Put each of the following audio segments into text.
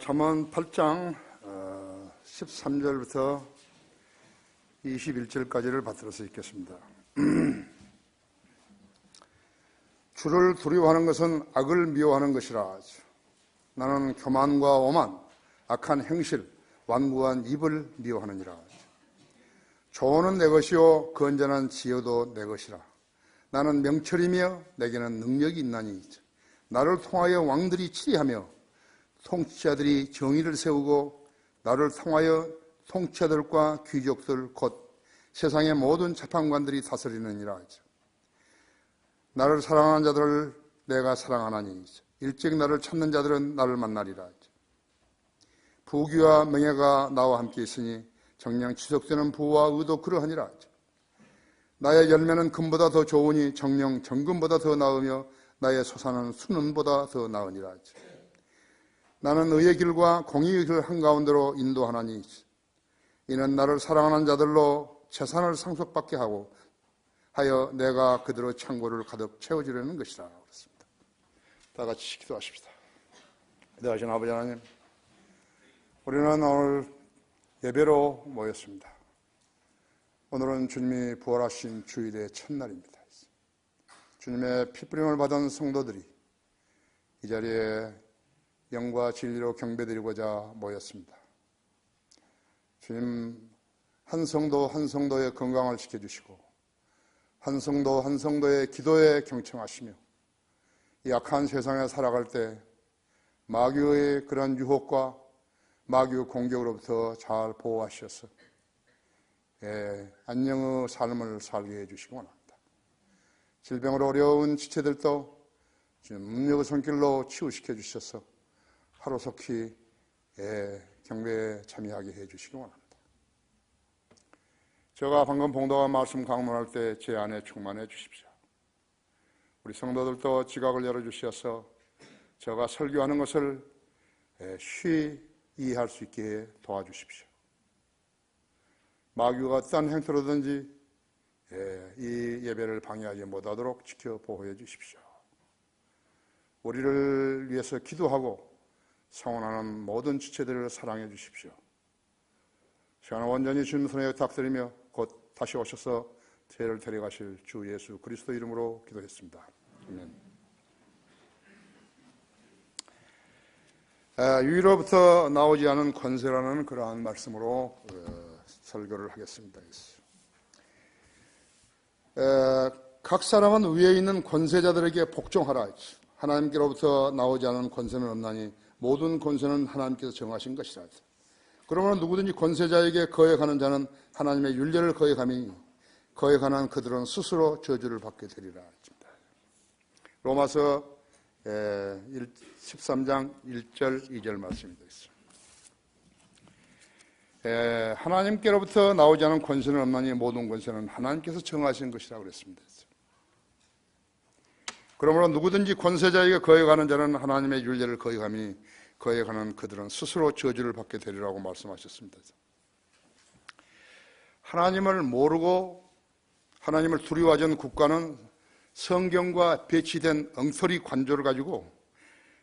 잠언 8장 13절부터 21절까지를 받들어서 읽겠습니다. 주를 두려워하는 것은 악을 미워하는 것이라. 나는 교만과 오만, 악한 행실, 완고한 입을 미워하느니라. 조언은 내 것이요 건전한 지혜도 내 것이라. 나는 명철이며 내게는 능력이 있나니 나를 통하여 왕들이 치리하며 통치자들이 정의를 세우고 나를 통하여 통치자들과 귀족들 곧 세상의 모든 재판관들이 다스리느니라. 나를 사랑하는 자들을 내가 사랑하나니 일찍 나를 찾는 자들은 나를 만나리라. 부귀와 명예가 나와 함께 있으니 정녕 지속되는 부와 의도 그러하니라. 나의 열매는 금보다 더 좋으니 정녕 정금보다 더 나으며 나의 소산은 순은보다 더 나으니라. 나는 의의 길과 공의의 길 한가운데로 인도하나니 이는 나를 사랑하는 자들로 재산을 상속받게 하여 내가 그들의 창고를 가득 채워주려는 것이라. 그렇습니다. 다 같이 기도하십시다. 기도하신 아버지 하나님, 우리는 오늘 예배로 모였습니다. 오늘은 주님이 부활하신 주일의 첫날입니다. 주님의 피뿌림을 받은 성도들이 이 자리에 영과 진리로 경배드리고자 모였습니다. 주님, 한 성도 한 성도의 건강을 지켜주시고 한 성도 한 성도의 기도에 경청하시며 이 악한 세상에 살아갈 때 마귀의 그런 유혹과 마귀의 공격으로부터 잘 보호하셔서 안녕의 삶을 살게 해주시기 원합니다. 질병으로 어려운 지체들도 주님 능력의 손길로 치유시켜 주셔서 하루속히 경배에 참여하게 해주시기 원합니다. 제가 방금 봉독한 말씀 강론할 때 제 안에 충만해 주십시오. 우리 성도들도 지각을 열어주셔서 제가 설교하는 것을 쉬이 이해할 수 있게 도와주십시오. 마귀가 어떤 행태로든지 이 예배를 방해하지 못하도록 지켜 보호해 주십시오. 우리를 위해서 기도하고 성원하는 모든 지체들을 사랑해 주십시오. 시간을 온전히 주님 손에 부탁드리며 곧 다시 오셔서 죄를 데려가실 주 예수 그리스도 이름으로 기도했습니다. 아멘. 위로부터 나오지 않은 권세라는 그러한 말씀으로 설교를 하겠습니다. 각 사람은 위에 있는 권세자들에게 복종하라. 하나님께로부터 나오지 않은 권세는 없나니 모든 권세는 하나님께서 정하신 것이라. 그러므로 누구든지 권세자에게 거역하는 자는 하나님의 율례를 거역하니 거역하는 그들은 스스로 저주를 받게 되리라. 로마서 13장 1절 2절 말씀이 되겠습니다. 하나님께로부터 나오지 않은 권세는 없나니 모든 권세는 하나님께서 정하신 것이라고 그랬습니다. 그러므로 누구든지 권세자에게 거역하는 자는 하나님의 율례를 거역하니 거역하는 그들은 스스로 저주를 받게 되리라고 말씀하셨습니다. 하나님을 모르고 하나님을 두려워하지 않는 국가는 성경과 배치된 엉터리 관조를 가지고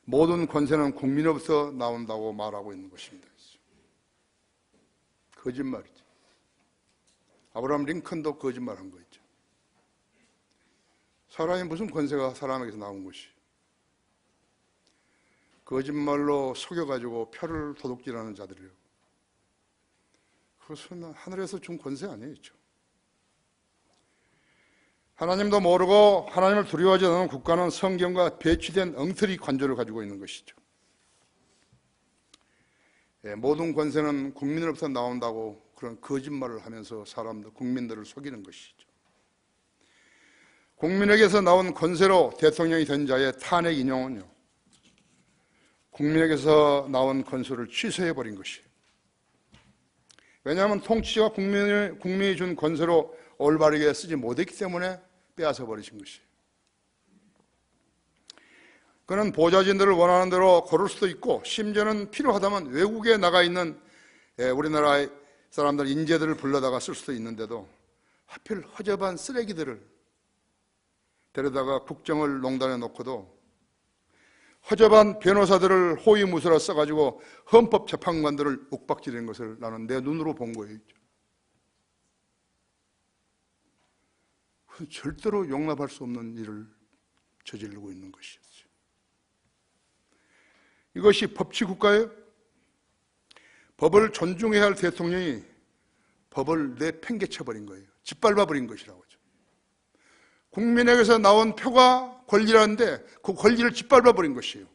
모든 권세는 국민으로부터 나온다고 말하고 있는 것입니다. 거짓말이죠. 아브라함 링컨도 거짓말한 거 있죠. 사람이 무슨 권세가 사람에게서 나온 것이 거짓말로 속여가지고 표를 도둑질하는 자들이요. 그것은 하늘에서 준 권세 아니겠죠. 하나님도 모르고 하나님을 두려워하지 않는 국가는 성경과 배치된 엉터리 관조를 가지고 있는 것이죠. 모든 권세는 국민으로부터 나온다고 그런 거짓말을 하면서 국민들을 속이는 것이죠. 국민에게서 나온 권세로 대통령이 된 자의 탄핵 인용은요, 국민에게서 나온 권세를 취소해버린 것이에요. 왜냐하면 통치자가 국민이 준 권세로 올바르게 쓰지 못했기 때문에 빼앗아 버리신 것이에요. 그는 보좌진들을 원하는 대로 고를 수도 있고 심지어는 필요하다면 외국에 나가 있는 우리나라의 사람들 인재들을 불러다가 쓸 수도 있는데도 하필 허접한 쓰레기들을 데려다가 국정을 농단해 놓고도 허접한 변호사들을 호위무사로 써가지고 헌법재판관들을 옥박지르는 것을 나는 내 눈으로 본 거예요. 절대로 용납할 수 없는 일을 저지르고 있는 것이었어요. 이것이 법치국가예요? 법을 존중해야 할 대통령이 법을 내팽개쳐버린 거예요. 짓밟아버린 것이라고 하죠. 국민에게서 나온 표가 권리라는데 그 권리를 짓밟아버린 것이에요.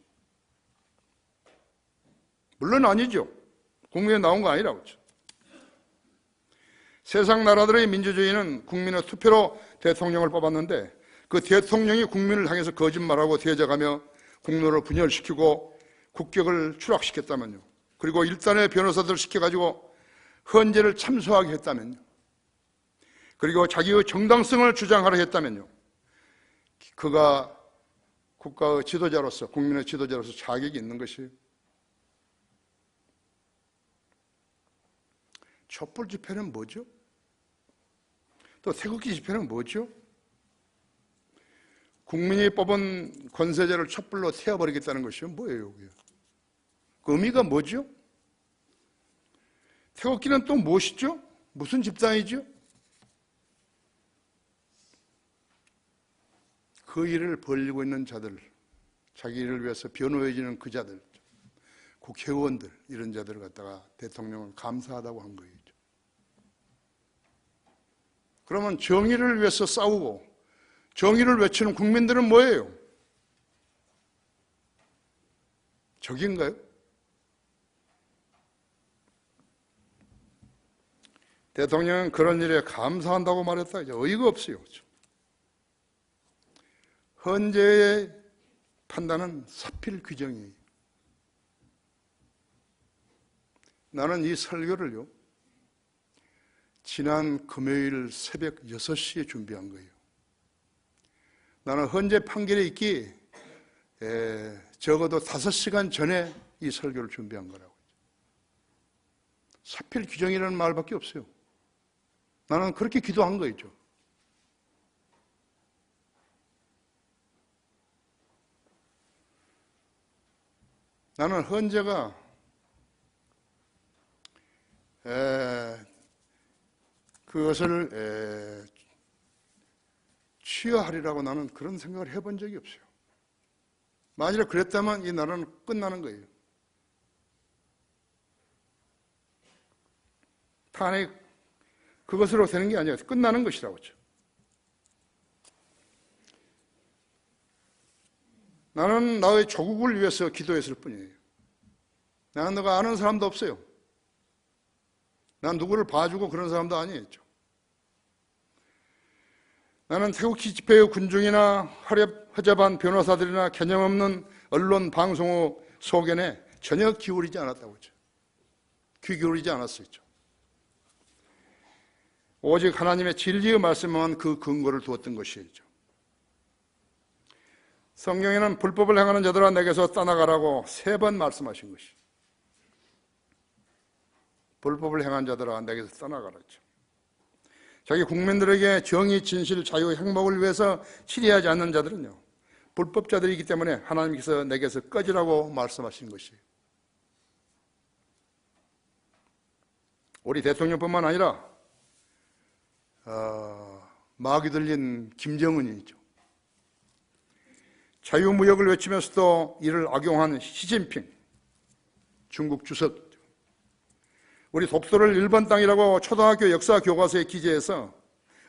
물론 아니죠. 국민에 나온 거 아니라고 하죠. 세상 나라들의 민주주의는 국민의 투표로 대통령을 뽑았는데 그 대통령이 국민을 향해서 거짓말하고 대적하며 국론을 분열시키고 국격을 추락시켰다면요. 그리고 일단의 변호사들을 시켜가지고 헌재를 참소하게 했다면요. 그리고 자기의 정당성을 주장하려 했다면요. 그가 국가의 지도자로서, 국민의 지도자로서 자격이 있는 것이에요. 촛불 집회는 뭐죠? 또 태극기 집회는 뭐죠? 국민이 뽑은 권세자를 촛불로 태워버리겠다는 것이요. 뭐예요? 그 의미가 뭐죠? 태극기는 또 무엇이죠? 무슨 집단이죠? 그 일을 벌이고 있는 자들, 자기 일을 위해서 변호해주는 그 자들, 국회의원들, 이런 자들을 갖다가 대통령을 감사하다고 한 거예요. 그러면 정의를 위해서 싸우고 정의를 외치는 국민들은 뭐예요? 적인가요? 대통령은 그런 일에 감사한다고 말했다. 이제 어이가 없어요. 헌재의 판단은 사필 규정이에요. 나는 이 설교를요, 지난 금요일 새벽 6시에 준비한 거예요. 나는 헌재 판결이 있기 적어도 5시간 전에 이 설교를 준비한 거라고. 사필 규정이라는 말밖에 없어요. 나는 그렇게 기도한 거죠. 나는 헌재가 그것을 취하하리라고 나는 그런 생각을 해본 적이 없어요. 만일에 그랬다면 이 나라는 끝나는 거예요. 탄핵 그것으로 되는 게 아니라 끝나는 것이라고 하죠. 나는 나의 조국을 위해서 기도했을 뿐이에요. 나는 너가 아는 사람도 없어요. 난 누구를 봐주고 그런 사람도 아니었죠. 나는 태극기 집회의 군중이나 허접한 변호사들이나 개념 없는 언론 방송의 소견에 전혀 기울이지 않았다고 했죠. 귀 기울이지 않았어요. 오직 하나님의 진리의 말씀만 그 근거를 두었던 것이죠. 성경에는 불법을 행하는 자들아 내게서 떠나가라고 3번 말씀하신 것이. 불법을 행한 자들아 내게서 떠나가라죠. 자기 국민들에게 정의, 진실, 자유, 행복을 위해서 치리하지 않는 자들은요, 불법자들이기 때문에 하나님께서 내게서 꺼지라고 말씀하신 것이에요. 우리 대통령뿐만 아니라 마귀 들린 김정은이죠. 자유무역을 외치면서도 이를 악용한 시진핑, 중국 주석, 우리 독도를 일본 땅이라고 초등학교 역사 교과서에 기재해서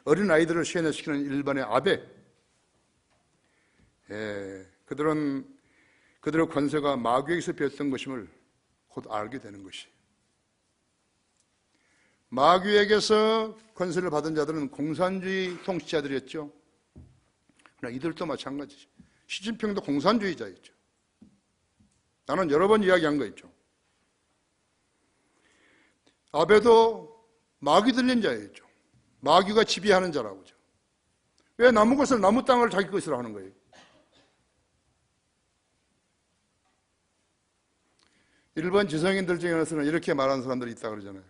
어린아이들을 세뇌시키는 일본의 아베, 그들의 권세가 마귀에게서 비었던 것임을 곧 알게 되는 것이에요. 마귀에게서 권세를 받은 자들은 공산주의 통치자들이었죠. 그러나 이들도 마찬가지죠. 시진핑도 공산주의자였죠. 나는 여러 번 이야기한 거 있죠. 아베도 마귀 들린 자였죠. 마귀가 지배하는 자라고죠. 왜 남은 것을 남의 땅을 자기 것으로 하는 거예요? 일본 지성인들 중에서는 이렇게 말하는 사람들이 있다 그러잖아요.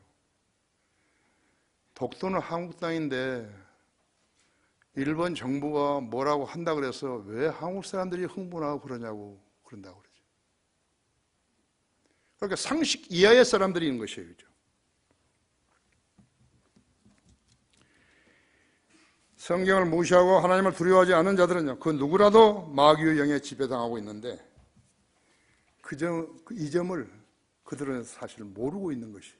독도는 한국 땅인데 일본 정부가 뭐라고 한다 그래서 왜 한국 사람들이 흥분하고 그러냐고 그런다고 그러죠. 그러니까 상식 이하의 사람들이 있는 것이에요. 그죠? 성경을 무시하고 하나님을 두려워하지 않는 자들은요, 그 누구라도 마귀의 영에 지배당하고 있는데 이 점을 그들은 사실 모르고 있는 것이.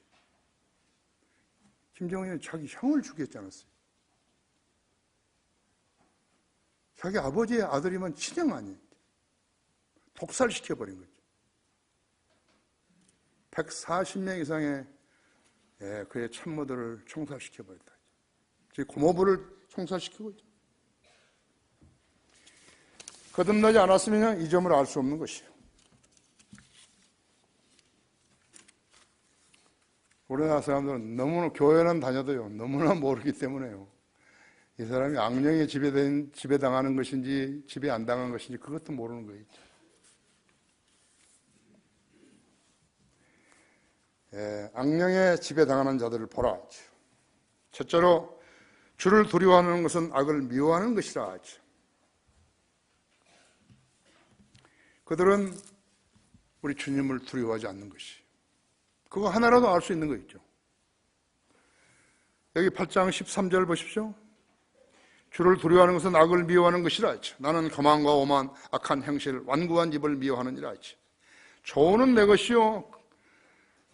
김정은이 자기 형을 죽였지 않았어요? 자기 아버지의 아들이면 친형 아니에요. 독살시켜버린 거죠. 140명 이상의 그의 참모들을 총살시켜버렸다. 즉 고모부를 총살시키고 있죠. 거듭나지 않았으면 이 점을 알 수 없는 것이에요. 우리나라 사람들은 너무나 교회는 다녀도요, 너무나 모르기 때문에요. 이 사람이 악령에 지배당하는 것인지 지배 안 당한 것인지 그것도 모르는 거예요. 악령에 지배당하는 자들을 보라. 첫째로 주를 두려워하는 것은 악을 미워하는 것이라 하죠. 그들은 우리 주님을 두려워하지 않는 것이. 그거 하나라도 알 수 있는 거 있죠. 여기 8장 13절 보십시오. 주를 두려워하는 것은 악을 미워하는 것이라 하죠. 나는 교만과 오만, 악한 행실, 완고한 입을 미워하느니라 하죠. 조언은 내 것이요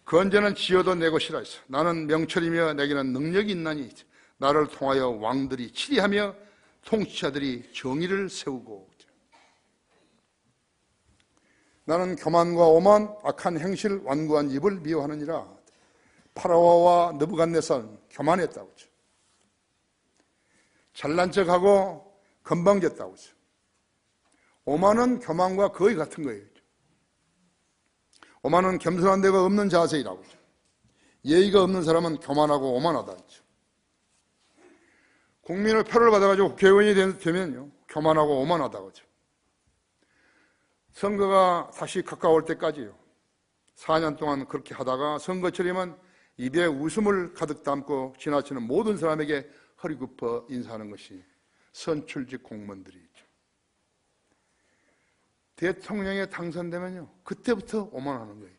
건재는 지어도 내 것이라 하죠. 나는 명철이며 내게는 능력이 있나니 나를 통하여 왕들이 치리하며 통치자들이 정의를 세우고. 나는 교만과 오만, 악한 행실, 완고한 입을 미워하느니라. 파라오와 느부갓네살은 교만했다고 하죠. 잘난 척하고 건방졌다고 하죠. 오만은 교만과 거의 같은 거예요. 오만은 겸손한 데가 없는 자세이라고 하죠. 예의가 없는 사람은 교만하고 오만하다 하죠. 국민의 표를 받아가지고 국회의원이 되면요, 교만하고 오만하다고 하죠. 선거가 다시 가까울 때까지요, 4년 동안 그렇게 하다가 선거철이면 입에 웃음을 가득 담고 지나치는 모든 사람에게 허리 굽어 인사하는 것이 선출직 공무원들이죠. 대통령에 당선되면요, 그때부터 오만하는 거예요.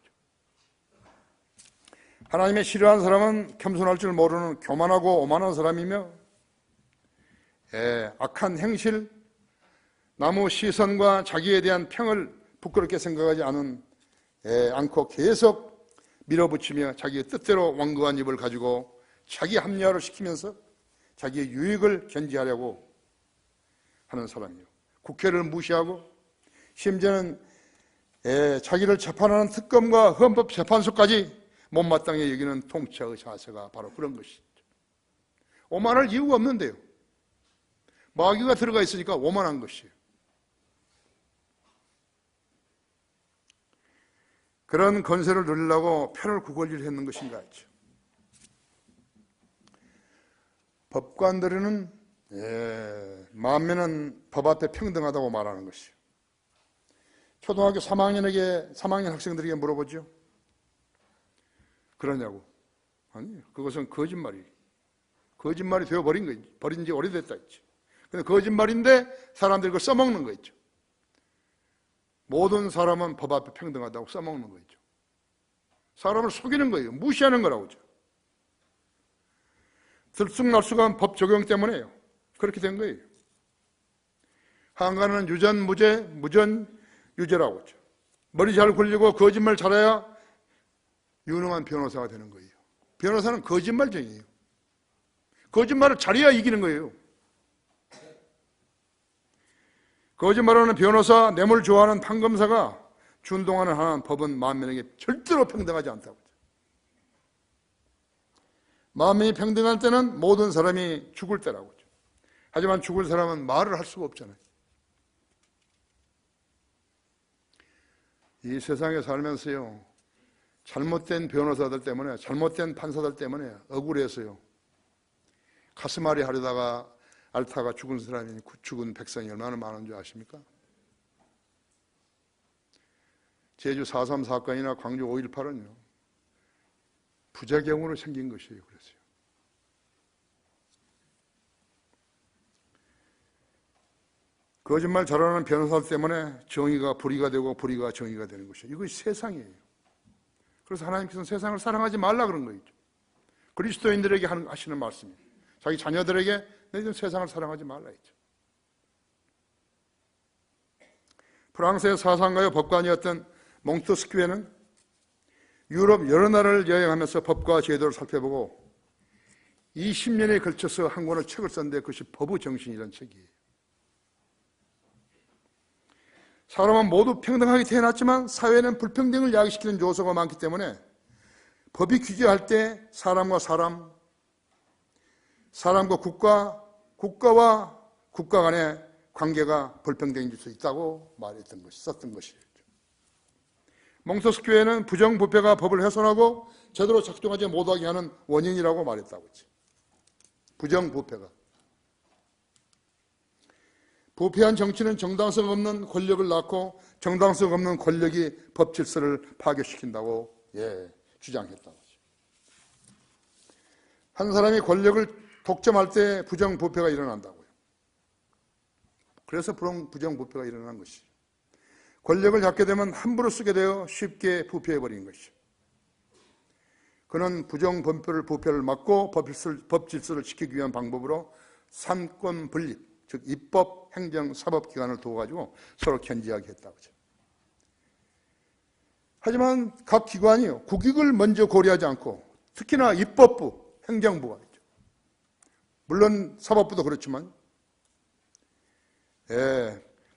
하나님의 싫어하는 사람은 겸손할 줄 모르는 교만하고 오만한 사람이며, 악한 행실, 남의 시선과 자기에 대한 평을 부끄럽게 생각하지 않고 계속 밀어붙이며 자기의 뜻대로 완고한 입을 가지고 자기 합리화를 시키면서 자기의 유익을 견지하려고 하는 사람이에요. 국회를 무시하고 심지어는 자기를 재판하는 특검과 헌법재판소까지 못마땅히 여기는 통치자의 자세가 바로 그런 것이죠. 오만할 이유가 없는데요. 마귀가 들어가 있으니까 오만한 것이에요. 그런 건세를 누리려고 표를 구걸질 했는 것인가 했죠. 법관들은 만면은 법 앞에 평등하다고 말하는 것이에요. 초등학교 3학년 학생들에게 물어보죠. 그러냐고. 아니, 그것은 거짓말이 되어버린 거지. 버린 지 오래됐다 했죠. 근데 거짓말인데 사람들이 그걸 써먹는 거 있죠. 모든 사람은 법 앞에 평등하다고 써먹는 거죠. 사람을 속이는 거예요. 무시하는 거라고 하죠. 들쑥날쑥한 법 적용 때문에요. 그렇게 된 거예요. 한간은 유전, 무죄, 무전, 유죄라고 하죠. 머리 잘 굴리고 거짓말 잘해야 유능한 변호사가 되는 거예요. 변호사는 거짓말쟁이에요. 거짓말을 잘해야 이기는 거예요. 거짓말하는 변호사, 뇌물 좋아하는 판검사가 준동하는 하나는 법은 만민에게 절대로 평등하지 않다고 하죠. 만민이 평등할 때는 모든 사람이 죽을 때라고 하죠. 하지만 죽을 사람은 말을 할 수가 없잖아요. 이 세상에 살면서요, 잘못된 변호사들 때문에, 잘못된 판사들 때문에 억울해서요, 가슴앓이 하려다가 앓다가 죽은 사람이, 죽은 백성이 얼마나 많은 줄 아십니까? 제주 4.3 사건이나 광주 5.18은요, 부작용으로 생긴 것이에요. 그래서요. 거짓말 잘하는 변호사 때문에 정의가 불의가 되고 불의가 정의가 되는 것이에요. 이것이 세상이에요. 그래서 하나님께서는 세상을 사랑하지 말라 그런 거죠. 그리스도인들에게 하시는 말씀이에요. 자기 자녀들에게 너희들 세상을 사랑하지 말라 했죠. 프랑스의 사상가요 법관이었던 몽테스키에는 유럽 여러 나라를 여행하면서 법과 제도를 살펴보고 20년에 걸쳐서 한 권의 책을 썼는데 그것이 법의 정신이라는 책이에요. 사람은 모두 평등하게 태어났지만 사회는 불평등을 야기시키는 요소가 많기 때문에 법이 규제할 때 사람과 사람, 사람과 국가, 국가와 국가 간의 관계가 불평등해질 수 있다고 말했던 것이, 썼던 것이죠. 몽테스키에는 부정부패가 법을 훼손하고 제대로 작동하지 못하게 하는 원인이라고 말했다고 했죠. 부정부패가. 부패한 정치는 정당성 없는 권력을 낳고 정당성 없는 권력이 법 질서를 파괴시킨다고 주장했다고 하죠. 한 사람이 권력을 독점할 때 부정부패가 일어난다고요. 그래서 부정부패가 일어난 것이죠. 권력을 잡게 되면 함부로 쓰게 되어 쉽게 부패해버리는 것이죠. 그는 부패를 막고 법 질서를 지키기 위한 방법으로 삼권 분립, 즉 입법, 행정, 사법기관을 두어가지고 서로 견제하게 했다고 하죠. 하지만 각 기관이요 국익을 먼저 고려하지 않고 특히나 입법부, 행정부가 있죠. 물론 사법부도 그렇지만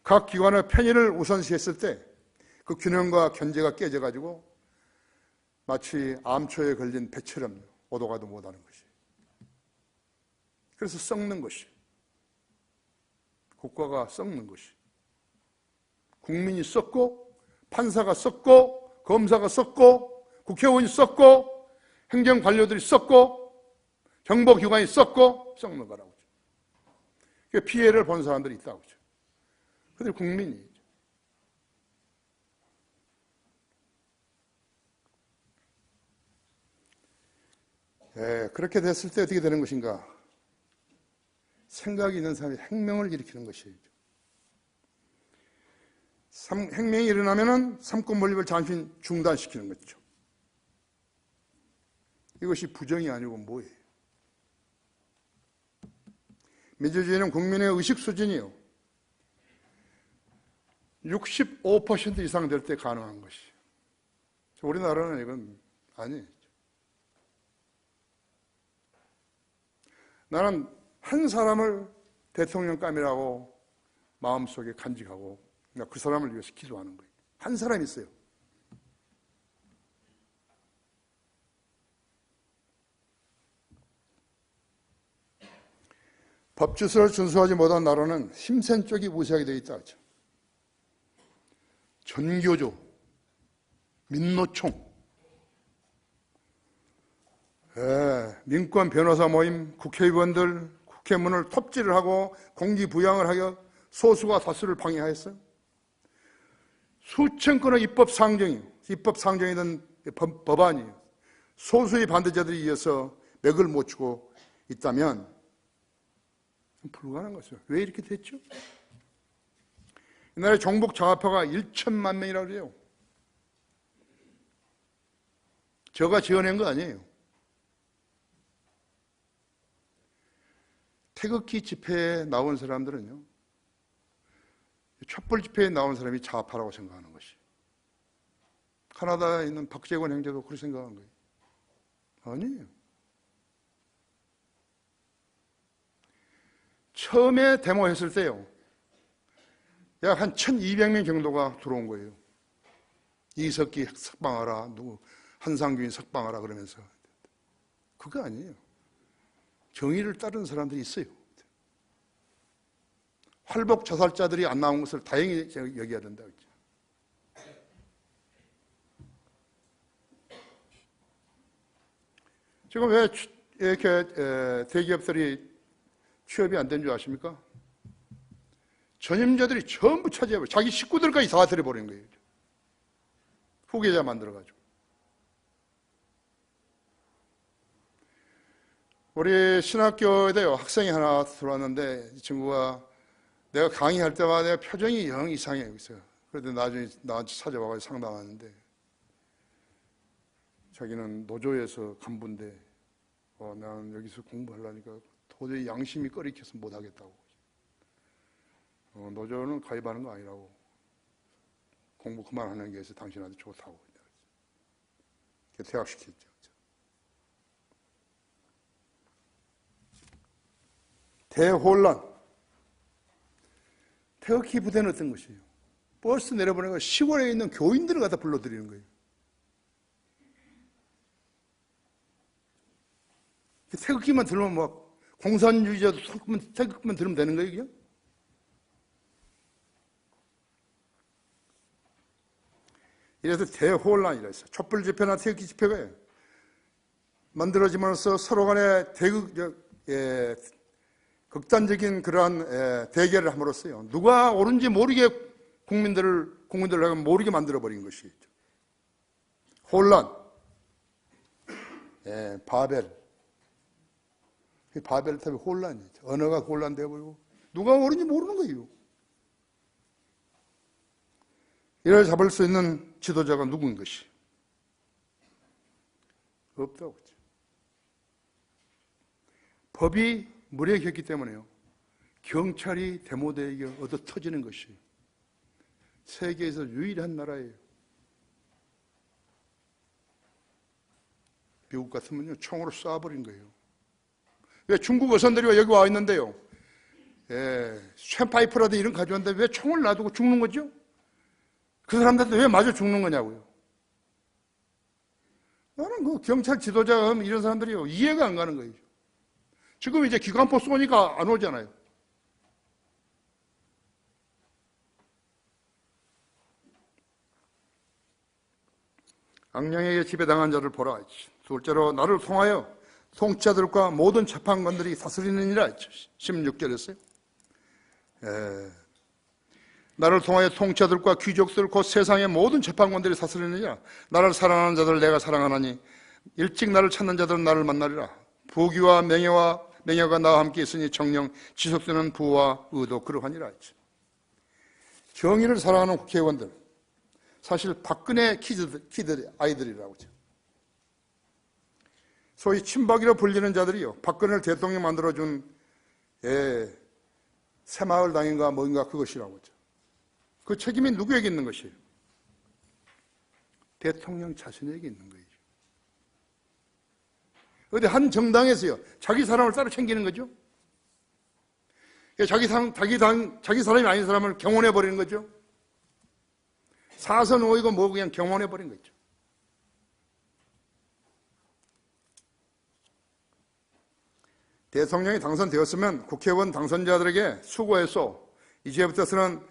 각 기관의 편의를 우선시했을 때 그 균형과 견제가 깨져가지고 마치 암초에 걸린 배처럼 오도 가도 못하는 것이. 그래서 썩는 것이. 국가가 썩는 것이. 국민이 썩고 판사가 썩고 검사가 썩고 국회의원이 썩고 행정관료들이 썩고 정보기관이 썩고 썩는 거라고. 피해를 본 사람들이 있다고. 그들 국민이. 그렇게 됐을 때 어떻게 되는 것인가? 생각이 있는 사람이 혁명을 일으키는 것이에요. 혁명이 일어나면은 삼권 분립을 잠시 중단시키는 거죠. 이것이 부정이 아니고 뭐예요? 민주주의는 국민의 의식 수준이요 65% 이상 될 때 가능한 것이에요. 우리나라는 이건 아니에요. 나는 한 사람을 대통령감이라고 마음속에 간직하고 그 사람을 위해서 기도하는 거예요. 한 사람 있어요. 법질서를 준수하지 못한 나라는 힘센 쪽이 무시하게 되어 있다. 전교조, 민노총, 민권 변호사 모임, 국회의원들, 국회문을 톱질을 하고 공기부양을 하여 소수가 다수를 방해하였어요. 수천 건의 입법상정이든 법안이 소수의 반대자들이 이어서 맥을 못 추고 있다면 불가능한 것이죠. 왜 이렇게 됐죠? 옛날에 종북 장학파가 1천만 명이라고 그래요. 제가 지어낸 거 아니에요. 태극기 집회에 나온 사람들은요, 촛불 집회에 나온 사람이 좌파라고 생각하는 것이. 카나다에 있는 박재권 형제도 그렇게 생각한 거예요. 아니에요. 처음에 데모했을 때요, 약 한 1200명 정도가 들어온 거예요. 이석기 석방하라, 한상균 석방하라 그러면서. 그거 아니에요. 정의를 따르는 사람들이 있어요. 활복 자살자들이 안 나온 것을 다행히 여겨야 된다고 했죠. 지금 왜 이렇게 대기업들이 취업이 안 된 줄 아십니까? 전임자들이 전부 차지해버려. 자기 식구들까지 다 들여버리는 거예요. 후계자 만들어가지고. 우리 신학교에도 학생이 하나 들어왔는데 이 친구가 내가 강의할 때마다 내가 표정이 영 이상해요. 그래서 나중에 나한테 찾아와가지고 상담하는데 자기는 노조에서 간부인데 나는 여기서 공부하려니까 도저히 양심이 꺼리켜서 못하겠다고. 노조는 가입하는 거 아니라고. 공부 그만하는 게 당신한테 좋다고. 퇴학시켰죠. 대혼란. 태극기 부대는 어떤 것이에요? 버스 내려보내고 시골에 있는 교인들을 갖다 불러들이는 거예요. 태극기만 들으면 막 공산주의자도 태극기만 들으면 되는 거예요, 이게? 이래서 대혼란이라 했어요. 촛불 집회나 태극기 집회가 만들어지면서 서로 간에 극단적인 그러한 대결을 함으로써요. 누가 옳은지 모르게 국민들을 모르게 만들어버린 것이죠. 혼란. 바벨. 바벨 때문에 혼란이죠. 언어가 혼란되어 버리고 누가 옳은지 모르는 거예요. 이를 잡을 수 있는 지도자가 누구인 것이? 없다고. 법이 무력했기 때문에요. 경찰이 데모대에게 얻어 터지는 것이 세계에서 유일한 나라예요. 미국 같으면요, 총으로 쏴버린 거예요. 왜 중국 어선들이 여기 와 있는데요, 쇠파이프라도 이런 가져왔는데 왜 총을 놔두고 죽는 거죠? 그 사람들한테 왜 마저 죽는 거냐고요. 나는 그 경찰 지도자 이런 사람들이요, 이해가 안 가는 거예요. 지금 이제 기관포 쏘니까 안 오잖아요. 악령에게 지배당한 자를 보라. 둘째로 나를 통하여 통치자들과 모든 재판관들이 다스리느니라. 16절에서요. 나를 통하여 통치자들과 귀족들 곧 세상의 모든 재판관들이 다스리느니라. 나를 사랑하는 자들 내가 사랑하나니 일찍 나를 찾는 자들은 나를 만나리라. 부귀와 명예가 나와 함께 있으니 정령 지속되는 부와 의도 그러하니라. 정의를 사랑하는 국회의원들, 사실 박근혜 키드 아이들이라고 하죠. 소위 친박이라 불리는 자들이요, 박근혜를 대통령 만들어준 새마을당인가 뭔가 그것이라고 하죠. 그 책임이 누구에게 있는 것이에요? 대통령 자신에게 있는 거예요. 어디 한 정당에서요, 자기 사람을 따로 챙기는 거죠. 자기 사람이 아닌 사람을 경원해버리는 거죠. 사선 오이고 뭐 그냥 경원해버린 거죠. 대통령이 당선되었으면 국회의원 당선자들에게 수고해서 이제부터서는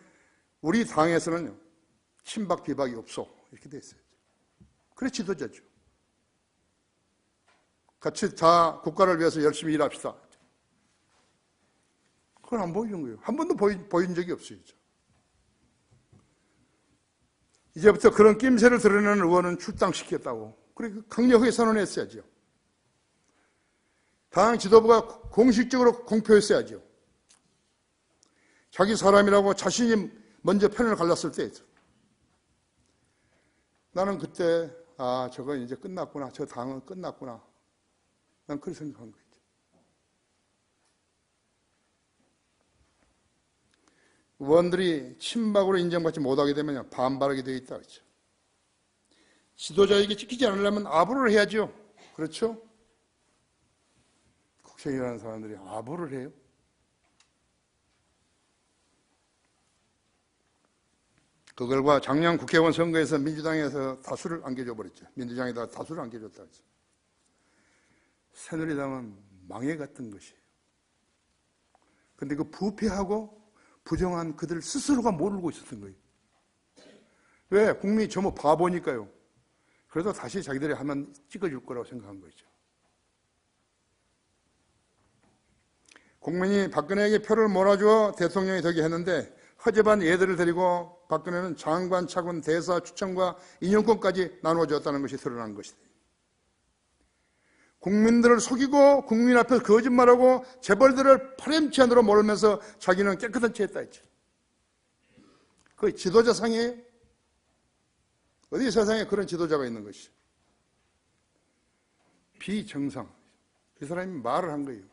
우리 당에서는 친박 비박이 없어, 이렇게 돼 있어요. 그래 지도자죠. 같이 다 국가를 위해서 열심히 일합시다. 그건 안 보여준 거예요. 한 번도 보인 적이 없어요. 이제부터 그런 낌새를 드러내는 의원은 출당시켰다고. 그렇게 강력하게 선언했어야죠. 당 지도부가 공식적으로 공표했어야죠. 자기 사람이라고 자신이 먼저 편을 갈랐을 때죠. 나는 그때 저건 이제 끝났구나. 저 당은 끝났구나. 난 그렇게 생각한 거죠. 의원들이 친박으로 인정받지 못하게 되면 반발하게 되어 있다. 그렇죠. 지도자에게 찍히지 않으려면 아부를 해야죠. 그렇죠? 국회의원이라는 사람들이 아부를 해요. 그 결과 작년 국회의원 선거에서 민주당에서 다수를 안겨줘 버렸죠. 민주당에다 다수를 안겨줬다. 그렇죠. 새누리당은 망해갔던 것이에요. 그런데 그 부패하고 부정한 그들 스스로가 모르고 있었던 거예요. 왜? 국민이 전부 바보니까요. 그래도 다시 자기들이 하면 찍어줄 거라고 생각한 거죠. 국민이 박근혜에게 표를 몰아주어 대통령이 되게 했는데 허접한 예들을 데리고 박근혜는 장관, 차관, 대사, 추천과 인용권까지 나눠줬다는 것이 드러난 것이다. 국민들을 속이고 국민 앞에서 거짓말하고 재벌들을 파렴치한으로 몰면서 자기는 깨끗한 채 했다 했죠. 그게 지도자상이에요? 어디 세상에 그런 지도자가 있는 것이? 비정상. 이 사람이 말을 한 거예요.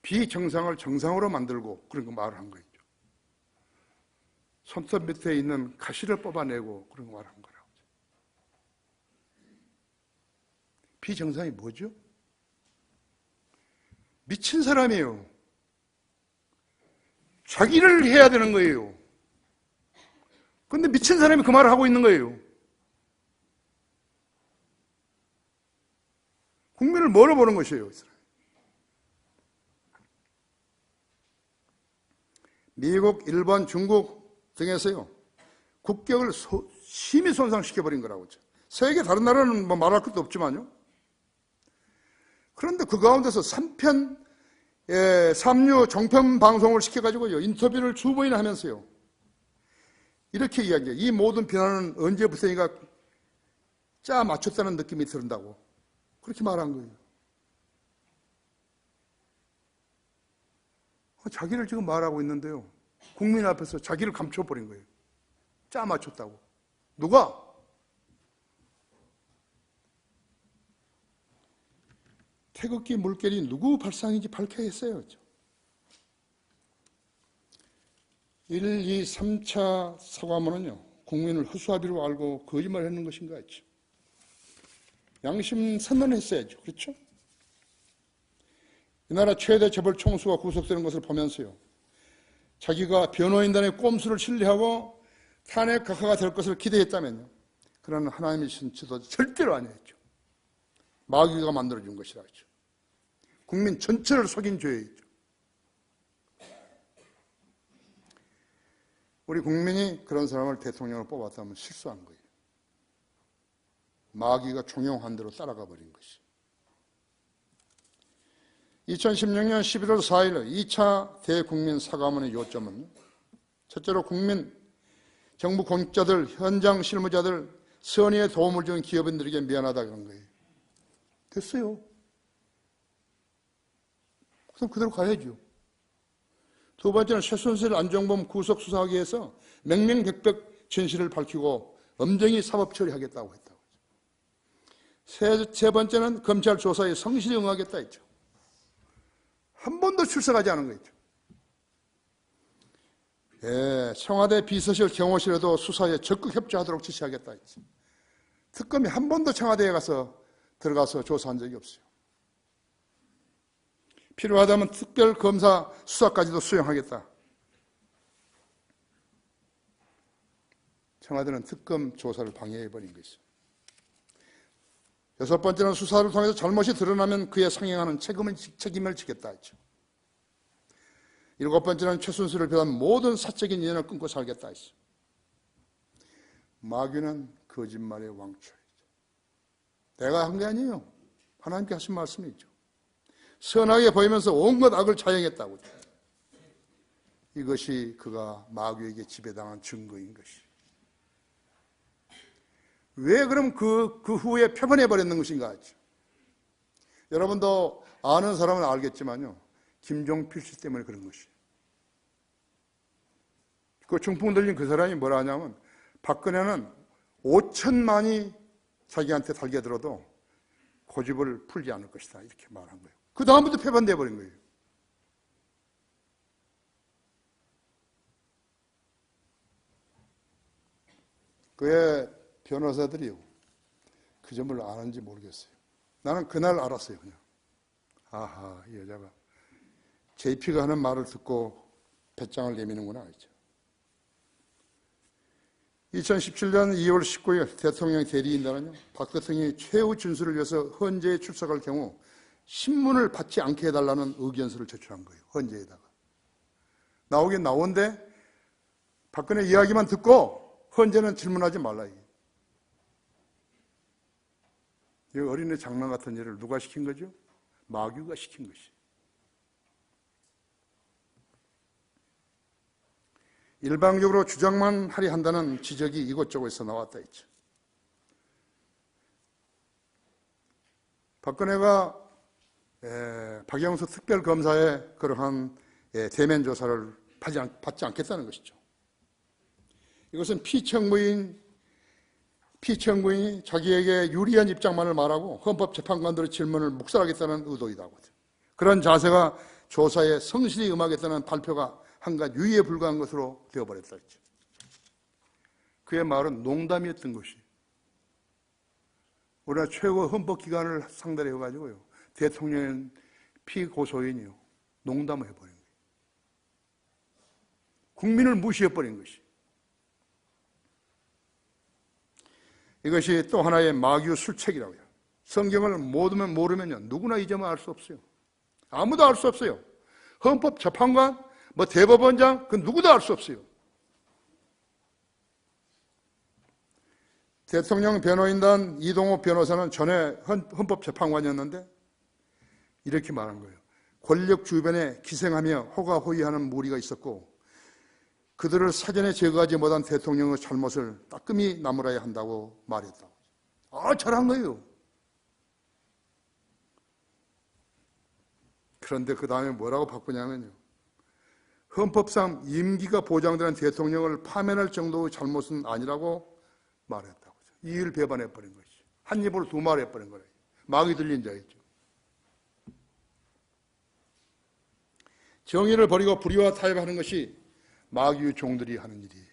비정상을 정상으로 만들고 그런 거 말을 한 거죠. 손톱 밑에 있는 가시를 뽑아내고 그런 거 말을 한 거라고. 비정상이 뭐죠? 미친 사람이에요. 자기를 해야 되는 거예요. 그런데 미친 사람이 그 말을 하고 있는 거예요. 국민을 뭐로 보는 것이에요? 미국, 일본, 중국 등에서요, 국격을 심히 손상시켜버린 거라고. 세계 다른 나라는 뭐 말할 것도 없지만요. 그런데 그 가운데서 3편, 3류 종편 방송을 시켜가지고요, 인터뷰를 두 번이나 하면서요, 이렇게 이야기해요. 이 모든 비난은 언제부터인가 짜 맞췄다는 느낌이 든다고. 그렇게 말한 거예요. 자기를 지금 말하고 있는데요, 국민 앞에서 자기를 감춰버린 거예요. 짜 맞췄다고. 누가? 태극기 물결이 누구 발상인지 밝혀야 했어요. 1, 2, 3차 사과문은요, 국민을 허수아비로 알고 거짓말했는 것인가 했죠. 양심 선언했어야죠. 그렇죠? 이 나라 최대 재벌 총수가 구속되는 것을 보면서요, 자기가 변호인단의 꼼수를 신뢰하고 탄핵 각하가 될 것을 기대했다면요, 그러나 하나님의 신치도 절대로 아니었죠. 마귀가 만들어준 것이라 했죠. 국민 전체를 속인 죄이죠. 우리 국민이 그런 사람을 대통령으로 뽑았다면 실수한 거예요. 마귀가 종용한 대로 따라가 버린 것이. 2016년 11월 4일 2차 대국민 사과문의 요점은 첫째로 국민, 정부 공직자들, 현장 실무자들, 선의에 도움을 준 기업인들에게 미안하다 그런 거예요. 됐어요. 그럼 그대로 가야죠. 두 번째는 최순실, 안종범 구속 수사하기 위해서 명명백백 진실을 밝히고 엄정히 사법 처리하겠다고 했다고. 세 번째는 검찰 조사에 성실히 응하겠다 했죠. 한 번도 출석하지 않은 거죠. 예, 청와대 비서실, 경호실에도 수사에 적극 협조하도록 지시하겠다 했죠. 특검이 한 번도 청와대에 들어가서 조사한 적이 없어요. 필요하다면 특별검사 수사까지도 수용하겠다. 청와대는 특검 조사를 방해해버린 것이죠. 여섯 번째는 수사를 통해서 잘못이 드러나면 그에 상응하는 책임을 지겠다 했죠. 일곱 번째는 최순실을 비롯한 모든 사적인 인연을 끊고 살겠다 했죠. 마귀는 거짓말의 왕초이죠. 내가 한 게 아니에요. 하나님께 하신 말씀이죠. 선하게 보이면서 온갖 악을 자행했다고. 이것이 그가 마귀에게 지배당한 증거인 것이. 왜 그럼 그 후에 표본해버렸는 것인가 하죠. 여러분도 아는 사람은 알겠지만요, 김종필 씨 때문에 그런 것이에요. 그 중풍 들린 그 사람이 뭐라 하냐면, 박근혜는 5천만이 자기한테 달겨들어도 고집을 풀지 않을 것이다, 이렇게 말한 거예요. 그 다음부터 폐반돼 버린 거예요. 그의 변호사들이요, 그 점을 아는지 모르겠어요. 나는 그날 알았어요. 그냥 아하, 이 여자가 JP가 하는 말을 듣고 배짱을 내미는구나 했죠. 2017년 2월 19일 대통령 대리인단은요, 박 대통령이 최후 진술을 위해서 헌재에 출석할 경우 신문을 받지 않게 해달라는 의견서를 제출한 거예요. 헌재에다가. 나오긴 나온데 박근혜 이야기만 듣고 헌재는 질문하지 말라. 이 어린애 장난 같은 일을 누가 시킨 거죠? 마귀가 시킨 것이. 일방적으로 주장만 하려 한다는 지적이 이곳저곳에서 나왔다 했죠. 박근혜가 박영수 특별검사의 그러한 대면 조사를 받지 않겠다는 것이죠. 이것은 피청구인 피청구인이 자기에게 유리한 입장만을 말하고 헌법재판관들의 질문을 묵살하겠다는 의도이다. 그런 자세가 조사에 성실히 임하겠다는 발표가 한갓 유의에 불과한 것으로 되어버렸다. 그의 말은 농담이었던 것이 우리나라 최고 헌법기관을 상대로 해가지고요, 대통령은 피고소인이요, 농담을 해버린 거예요. 국민을 무시해버린 것이. 이것이 또 하나의 마귀의 술책이라고요. 성경을 모르면요, 누구나 이 점을 알 수 없어요. 아무도 알 수 없어요. 헌법재판관, 대법원장, 그 누구도 알 수 없어요. 대통령 변호인단 이동호 변호사는 전에 헌법재판관이었는데 이렇게 말한 거예요. 권력 주변에 기생하며 호가호위하는 무리가 있었고 그들을 사전에 제거하지 못한 대통령의 잘못을 따끔히 나무라야 한다고 말했다고. 잘한 거예요. 그런데 그 다음에 뭐라고 바꾸냐면요, 헌법상 임기가 보장되는 대통령을 파면할 정도의 잘못은 아니라고 말했다고. 이의를 배반해버린 것이. 한 입으로 두 말 해버린 거예요. 마귀 들린 자였죠. 정의를 버리고 불의와 타협하는 것이 마귀의 종들이 하는 일이에요.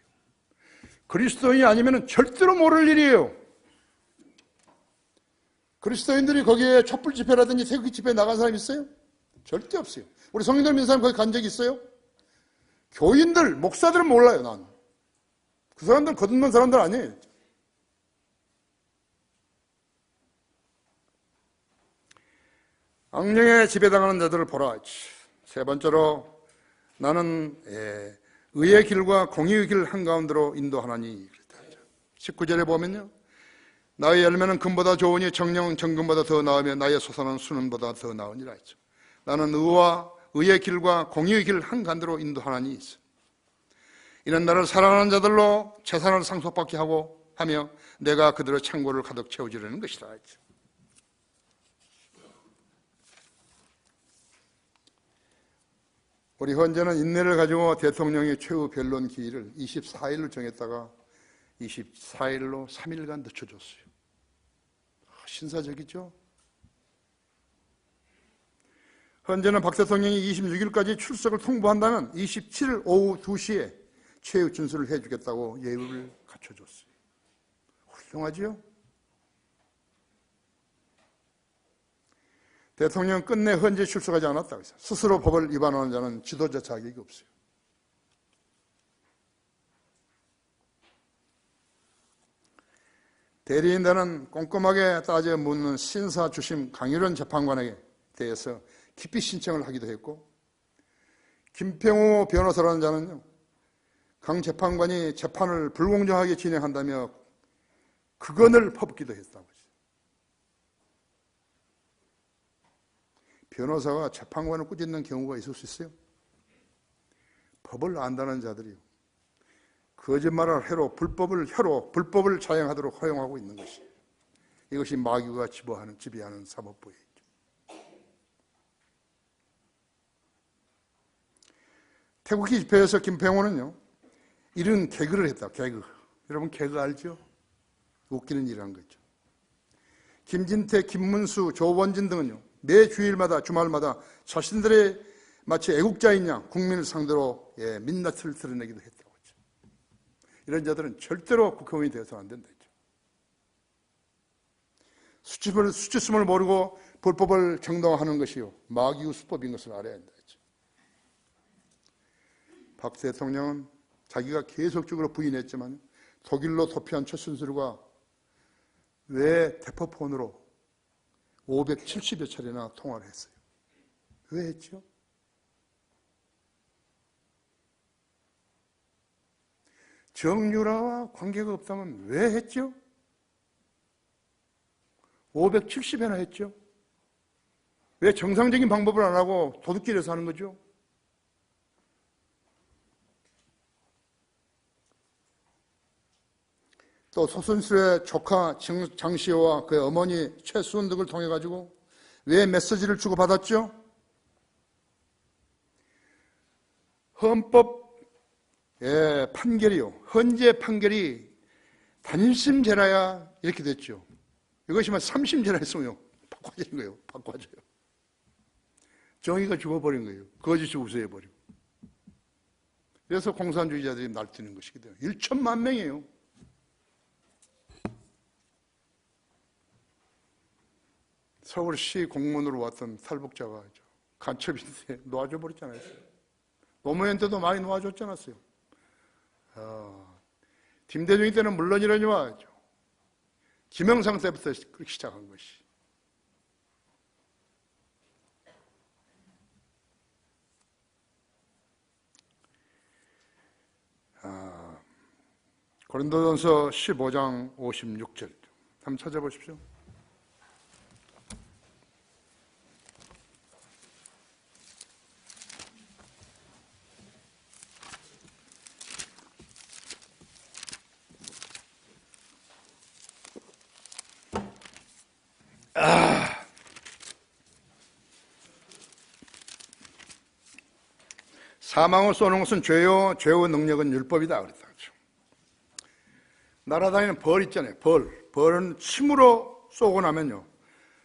그리스도인이 아니면 절대로 모를 일이에요. 그리스도인들이 거기에 촛불 집회라든지 태극기 집회에 나간 사람 있어요? 절대 없어요. 우리 성인들 믿는 사람 거기 간 적 있어요? 교인들, 목사들은 몰라요. 난 그 사람들 거듭난 사람들 아니에요. 악령에 지배당하는 자들을 보라. 세 번째로 나는 의의 길과 공의의 길 한가운데로 인도하나니. 19절에 보면요, 나의 열매는 금보다 좋으니 정령 정금보다 더 나으며 나의 소산은 순은보다 더 나으니라 했죠. 나는 의의 길과 공의의 길 한가운데로 인도하나니 있어. 이는 나를 사랑하는 자들로 재산을 상속받게 하며 내가 그들의 창고를 가득 채워주려는 것이다 했죠. 우리 헌재는 인내를 가지고 대통령의 최후 변론 기일을 24일로 정했다가 24일로 3일간 늦춰줬어요. 신사적이죠? 헌재는 박 대통령이 26일까지 출석을 통보한다면 27일 오후 2시에 최후 준수를 해주겠다고 예우를 갖춰줬어요. 훌륭하지요? 대통령 끝내 헌재 출석하지 않았다고 했어요. 스스로 법을 위반하는 자는 지도자 자격이 없어요. 대리인단은 꼼꼼하게 따져 묻는 신사 주심 강일원 재판관에게 대해서 깊이 신청을 하기도 했고, 김평호 변호사라는 자는요, 강 재판관이 재판을 불공정하게 진행한다며 극언을 퍼붓기도 했다고 했어요. 변호사가 재판관을 꾸짖는 경우가 있을 수 있어요. 법을 안다는 자들이요, 거짓말을 혀로 불법을 자행하도록 허용하고 있는 것이에요. 이것이 마귀가 지배하는 사법부예요. 태극기 집회에서 김평호는요, 이런 개그를 했다. 개그. 여러분 개그 알죠? 웃기는 일을 한 거죠. 김진태, 김문수, 조원진 등은요, 매 주일마다 주말마다 자신들의 마치 애국자인 양 국민을 상대로 민낯을 드러내기도 했다고 했죠. 이런 자들은 절대로 국회의원이 되어서는 안 된다 했죠. 수치심을 모르고 불법을 정당화하는 것이요, 마귀의 수법인 것을 알아야 한다 했죠. 박 대통령은 자기가 계속적으로 부인했지만 독일로 도피한 최순실과 왜 대포폰으로 570여 차례나 통화를 했어요. 왜 했죠? 정유라와 관계가 없다면 왜 했죠? 570회나 했죠? 왜 정상적인 방법을 안 하고 도둑질해서 하는 거죠? 또 소순실의 조카 장시호와 그의 어머니 최수은 등을 통해 가지고 왜 메시지를 주고받았죠? 헌법 판결이요, 헌재 판결이 단심제라야 이렇게 됐죠. 이것이면 삼심제라 했으면 바꿔지는 거예요. 바꿔져요. 정의가 죽어버린 거예요. 거짓이 우세해버리고. 그래서 공산주의자들이 날뛰는 것이거든요. 1천만 명이에요. 서울시 공무원으로 왔던 탈북자가 간첩인데 놓아줘 버렸잖아요. 노무현 때도 많이 놓아줬지 않았어요. 김대중 때는 물론이라니와 김영삼 때부터 그렇게 시작한 것이. 고린도전서 15장 56절 한번 찾아보십시오. 사망을 쏘는 것은 죄요, 죄의 능력은 율법이다 그랬다. 그렇죠? 날아다니는 벌 있잖아요. 벌은 침으로 쏘고 나면요,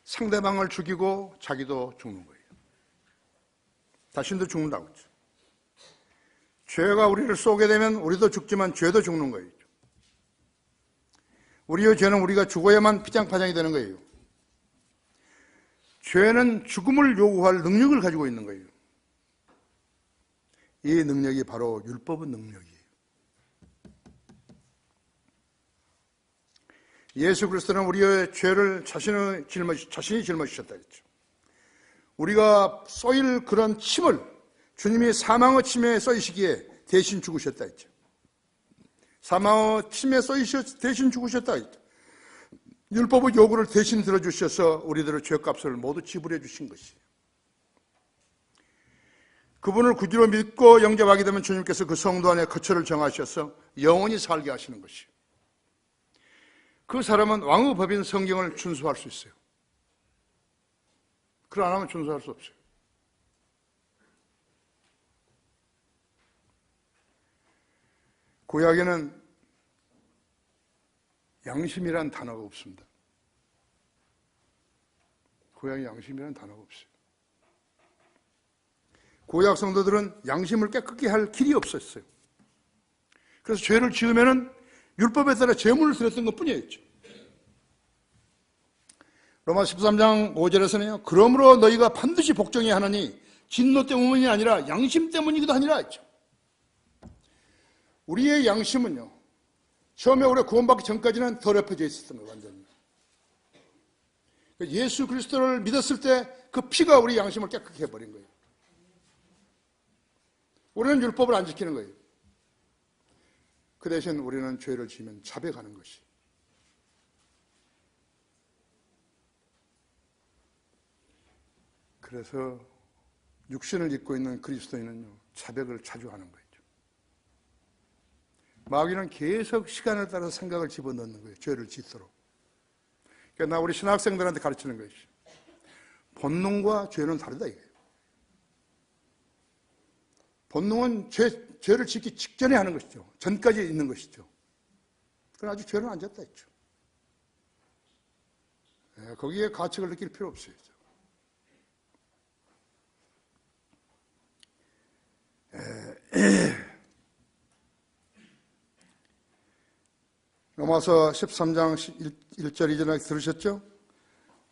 상대방을 죽이고 자기도 죽는 거예요. 자신도 죽는다고 그랬죠. 죄가 우리를 쏘게 되면 우리도 죽지만 죄도 죽는 거예요. 우리의 죄는 우리가 죽어야만 피장파장이 되는 거예요. 죄는 죽음을 요구할 능력을 가지고 있는 거예요. 이 능력이 바로 율법의 능력이에요. 예수 그리스도는 우리의 죄를 자신이 짊어지셨다 했죠. 우리가 쏘일 그런 침을 주님이 사망의 침에 쏘이시기에 대신 죽으셨다 했죠. 사망의 침에 쏘이셔 대신 죽으셨다 했죠. 율법의 요구를 대신 들어주셔서 우리들의 죄값을 모두 지불해 주신 것이에요. 그분을 구주로 믿고 영접하게 되면 주님께서 그 성도 안에 거처를 정하셔서 영원히 살게 하시는 것이에요. 그 사람은 왕의 법인 성경을 준수할 수 있어요. 그걸 안 하면 준수할 수 없어요. 구약에는 양심이라는 단어가 없습니다. 구약에 양심이라는 단어가 없어요. 구약 성도들은 양심을 깨끗게 할 길이 없었어요. 그래서 죄를 지으면은 율법에 따라 제물을 드렸던 것 뿐이었죠. 로마 13장 5절에서는요, 그러므로 너희가 반드시 복종해야 하느니 진노 때문이 아니라 양심 때문이기도 하니라 했죠. 우리의 양심은요, 처음에 우리가 구원받기 전까지는 더럽혀져 있었던 거예요. 완전히. 예수 그리스도를 믿었을 때 그 피가 우리 양심을 깨끗게 해버린 거예요. 우리는 율법을 안 지키는 거예요. 그 대신 우리는 죄를 지으면 자백하는 것이. 그래서 육신을 입고 있는 그리스도인은요, 자백을 자주 하는 거죠. 마귀는 계속 시간을 따라서 생각을 집어넣는 거예요. 죄를 짓도록. 그러니까 나 우리 신학생들한테 가르치는 것이, 본능과 죄는 다르다 이거예요. 본능은 죄를 짓기 직전에 하는 것이죠. 전까지 있는 것이죠. 그건 아직 죄는 안 졌다 했죠. 거기에 가책을 느낄 필요 없어요. 로마서 13장 1절 2절에 들으셨죠?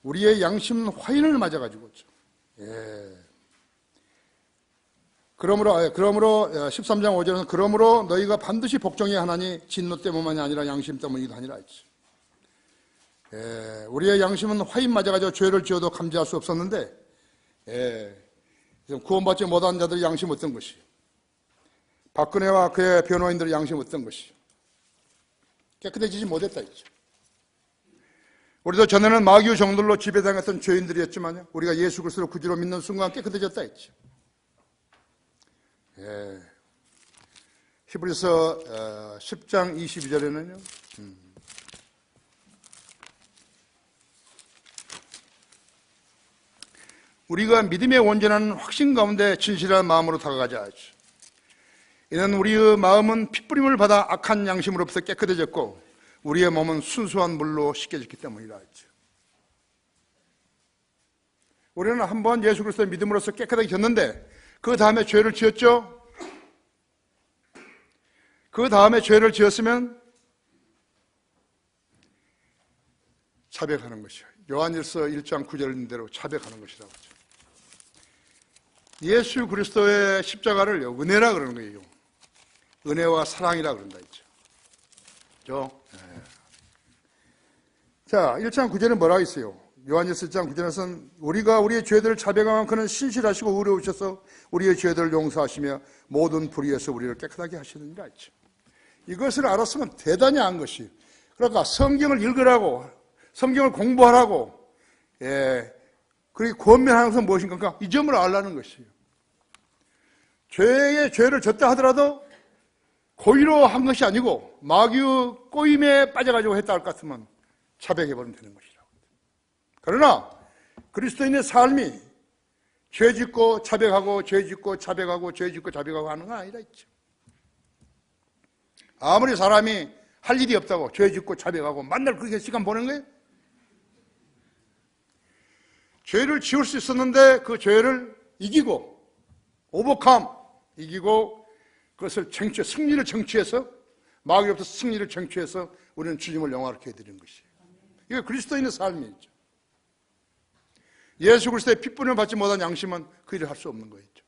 우리의 양심은 화인을 맞아가지고 있죠. 그러므로 13장 5절에는 그러므로 너희가 반드시 복종해야 하나니 진노 때문만이 아니라 양심 때문이기도 하니라 했죠. 우리의 양심은 화인 맞아가지고 죄를 지어도 감지할 수 없었는데, 구원받지 못한 자들의 양심 어떤 것이요? 박근혜와 그의 변호인들의 양심 어떤 것이요? 깨끗해지지 못했다 했죠. 우리도 전에는 마귀의 정들로 지배당했던 죄인들이었지만 우리가 예수 그리스도를 구주로 믿는 순간 깨끗해졌다 했죠. 히브리서 10장 22절에는요, 우리가 믿음의 온전한 확신 가운데 진실한 마음으로 다가가자 하죠. 이는 우리의 마음은 핏부림을 받아 악한 양심으로부터 깨끗해졌고 우리의 몸은 순수한 물로 씻겨졌기 때문이라 했죠. 우리는 한번 예수 그리스도의 믿음으로써 깨끗하게 졌는데 그 다음에 죄를 지었죠. 그 다음에 죄를 지었으면 자백하는 것이요. 요한일서 1장 9절 대로 자백하는 것이라고 하죠. 예수 그리스도의 십자가를 은혜라 그러는 거예요. 은혜와 사랑이라 그런다 했죠. 그렇죠? 자, 1장 9절은 뭐라고 있어요? 요한일서 1장 9절에서는 우리가 우리의 죄들을 자백하면 그는 신실하시고 의로우셔서 우리의 죄들을 용서하시며 모든 불의에서 우리를 깨끗하게 하시느니라 했죠. 이것을 알았으면 대단히 한 것이, 그러니까 성경을 읽으라고, 성경을 공부하라고, 그리고 권면하는 것은 무엇인가? 그러니까 이 점을 알라는 것이에요. 죄를 졌다 하더라도 고의로 한 것이 아니고 마귀의 꼬임에 빠져가지고 했다 할 것 같으면 자백해버리면 되는 것이라고. 그러나 그리스도인의 삶이 죄 짓고 자백하고 죄 짓고 자백하고 죄 짓고 자백하고 하는 건 아니라 있죠. 아무리 사람이 할 일이 없다고 죄 짓고 자백하고 맨날 그렇게 시간 보낸 거예요? 죄를 지을 수 있었는데 그 죄를 이기고 이기고 그것을 승리를 쟁취해서 마귀로부터 승리를 쟁취해서 우리는 주님을 영화롭게 해드리는 것이에요. 이게 그리스도인의 삶이죠. 예수 그리스도의 핏분을 받지 못한 양심은 그 일을 할 수 없는 거였죠.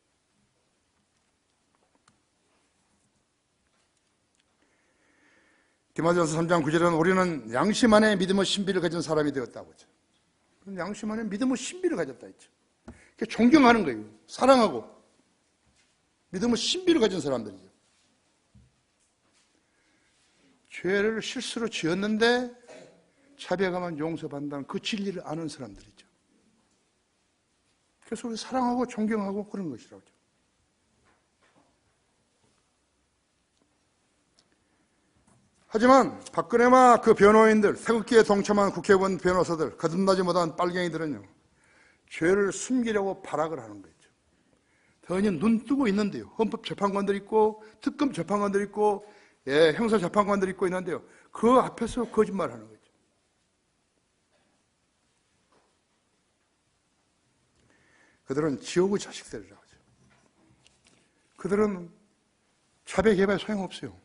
디모데전서 3장 9절에는 우리는 양심 안에 믿음의 신비를 가진 사람이 되었다고 하죠. 양심 안에 믿음의 신비를 가졌다 했죠. 존경하는 거예요. 사랑하고 믿음의 신비를 가진 사람들이죠. 죄를 실수로 지었는데 자백하면 용서받는다는 그 진리를 아는 사람들이죠. 그래서 우리 사랑하고 존경하고 그런 것이라고 하죠. 하지만 박근혜와 그 변호인들, 태극기에 동참한 국회의원 변호사들, 거듭나지 못한 빨갱이들은요, 죄를 숨기려고 발악을 하는 거죠. 전혀 눈 뜨고 있는데요. 헌법재판관들 있고 특검 재판관들 있고 형사재판관들 있고 있는데요. 그 앞에서 거짓말하는 거죠. 그들은 지옥의 자식들이라고 하죠. 그들은 자백해봐야 소용없어요.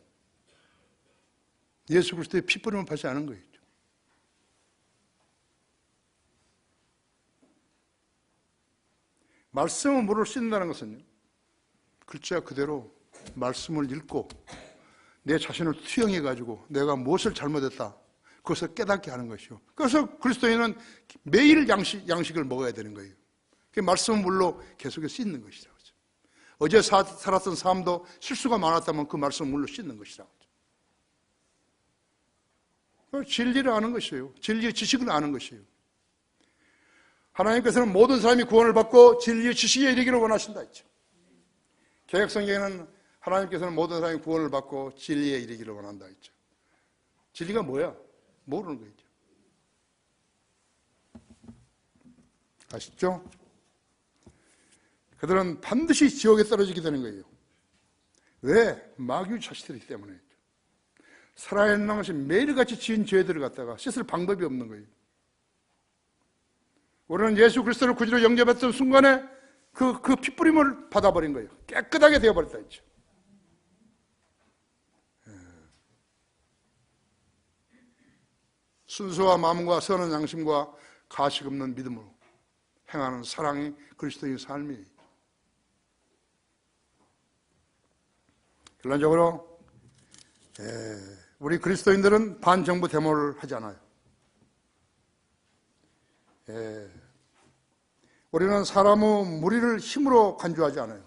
예수 그리스도의 핏부림을 받지 않은 거예요. 말씀의 물을 씻는다는 것은요, 글자 그대로 말씀을 읽고 내 자신을 투영해가지고 내가 무엇을 잘못했다, 그것을 깨닫게 하는 것이요. 그래서 그리스도인은 매일 양식을 먹어야 되는 거예요. 그 말씀의 물로 계속해서 씻는 것이라고 하죠. 어제 살았던 삶도 실수가 많았다면 그 말씀의 물로 씻는 것이라고 하죠. 진리를 아는 것이에요. 진리의 지식을 아는 것이에요. 하나님께서는 모든 사람이 구원을 받고 진리의 지식에 이르기를 원하신다 했죠. 개혁성경에는 하나님께서는 모든 사람이 구원을 받고 진리에 이르기를 원한다 했죠. 진리가 뭐야? 모르는 거죠. 아시죠? 그들은 반드시 지옥에 떨어지게 되는 거예요. 왜? 마귀의 자식들이기 때문에. 살아있는 것이 매일같이 지은 죄들을 갖다가 씻을 방법이 없는 거예요. 우리는 예수 그리스도를 구주로 영접했던 순간에 그 핏부림을 받아버린 거예요. 깨끗하게 되어버렸다 했죠. 순수와 마음과 선한 양심과 가식 없는 믿음으로 행하는 사랑이 그리스도의 삶이에요. 결론적으로 우리 그리스도인들은 반정부 데모를 하지 않아요. 우리는 사람의 무리를 힘으로 간주하지 않아요.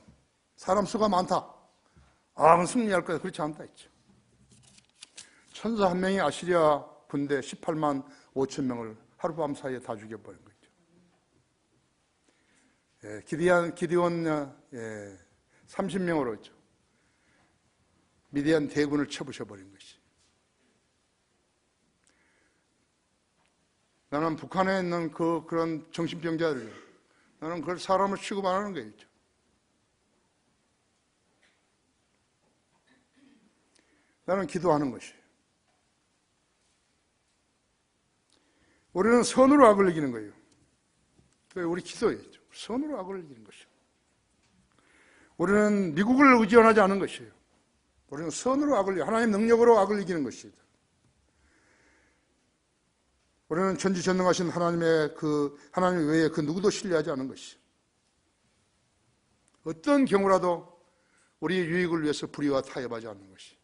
사람 수가 많다, 그럼 승리할 거다, 그렇지 않다 했죠. 천사 한 명이 아시리아 군대 18만 5천 명을 하룻밤 사이에 다 죽여버린 거죠. 기디온 30명으로 했죠. 미디안 대군을 쳐부셔버린 것이. 나는 북한에 있는 그런 정신병자들, 나는 그걸 사람을 취급 안 하는 거예요. 나는 기도하는 것이에요. 우리는 선으로 악을 이기는 거예요. 우리 기도였죠. 선으로 악을 이기는 것이요. 우리는 미국을 의지원하지 않은 것이에요. 우리는 선으로 악을 이기는, 하나님 능력으로 악을 이기는 것이다. 우리는 전지전능하신 하나님의 하나님 외에 그 누구도 신뢰하지 않은 것이요. 어떤 경우라도 우리의 유익을 위해서 불의와 타협하지 않는 것이.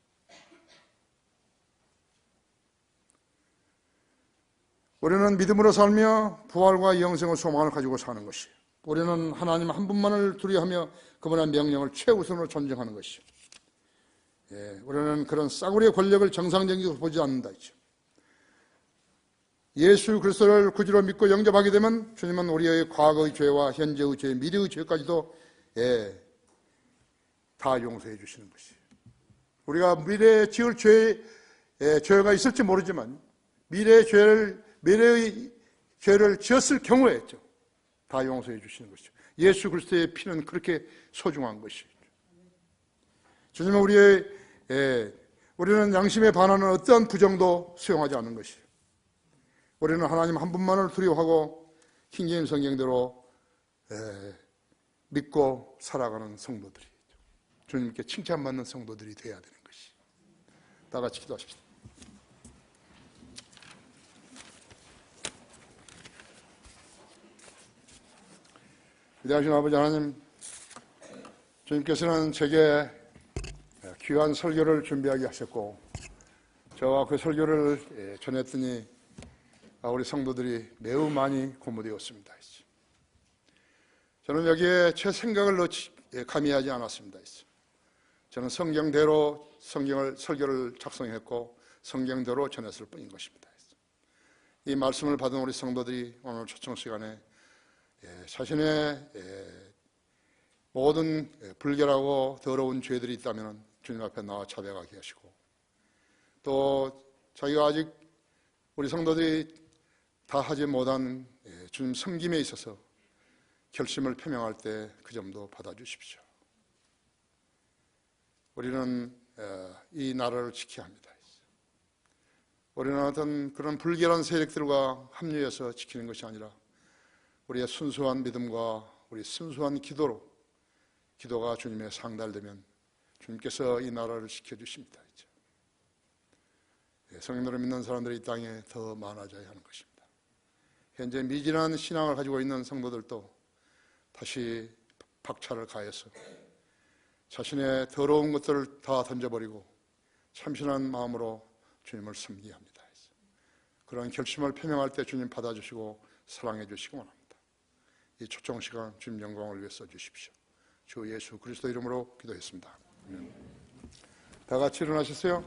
우리는 믿음으로 살며 부활과 영생의 소망을 가지고 사는 것이. 우리는 하나님 한 분만을 두려워하며 그분의 명령을 최우선으로 존중하는 것이. 우리는 그런 싸구려의 권력을 정상적으로 보지 않는다. 예수 그리스도를 구주로 믿고 영접하게 되면 주님은 우리의 과거의 죄와 현재의 죄, 미래의 죄까지도 다 용서해 주시는 것이에요. 우리가 미래에 지을 죄가 있을지 모르지만 미래의 죄를 지었을 경우에죠, 다 용서해 주시는 것이죠. 예수 그리스도의 피는 그렇게 소중한 것이죠. 주님은 우리는 양심에 반하는 어떠한 부정도 수용하지 않는 것이에요. 우리는 하나님 한 분만을 두려워하고 킹제임스 성경대로 믿고 살아가는 성도들이, 주님께 칭찬받는 성도들이 되어야 되는 것이. 다 같이 기도하십시다. 위대하신 아버지 하나님, 주님께서는 제게 귀한 설교를 준비하게 하셨고 저와 그 설교를 전했더니 우리 성도들이 매우 많이 고무되었습니다. 저는 여기에 제 생각을 가미하지 않았습니다. 저는 성경대로 설교를 작성했고 성경대로 전했을 뿐인 것입니다. 이 말씀을 받은 우리 성도들이 오늘 초청 시간에 자신의 모든 불결하고 더러운 죄들이 있다면 주님 앞에 나와 자백하게 하시고, 또 자기가 아직 우리 성도들이 다 하지 못한 주님 섬김에 있어서 결심을 표명할 때 그 점도 받아주십시오. 우리는 이 나라를 지켜야 합니다. 우리는 어떤 그런 불결한 세력들과 합류해서 지키는 것이 아니라 우리의 순수한 믿음과 우리 순수한 기도가 주님의 상달되면 주님께서 이 나라를 지켜주십니다. 성령으로 믿는 사람들이 이 땅에 더 많아져야 하는 것입니다. 현재 미진한 신앙을 가지고 있는 성도들도 다시 박차를 가해서 자신의 더러운 것들을 다 던져버리고 참신한 마음으로 주님을 섬기게 합니다. 그런 결심을 표명할 때 주님 받아주시고 사랑해 주시기 원합니다. 이 초청 시간 주님 영광을 위해 써주십시오. 주 예수 그리스도 이름으로 기도했습니다. 다 같이 일어나셨어요?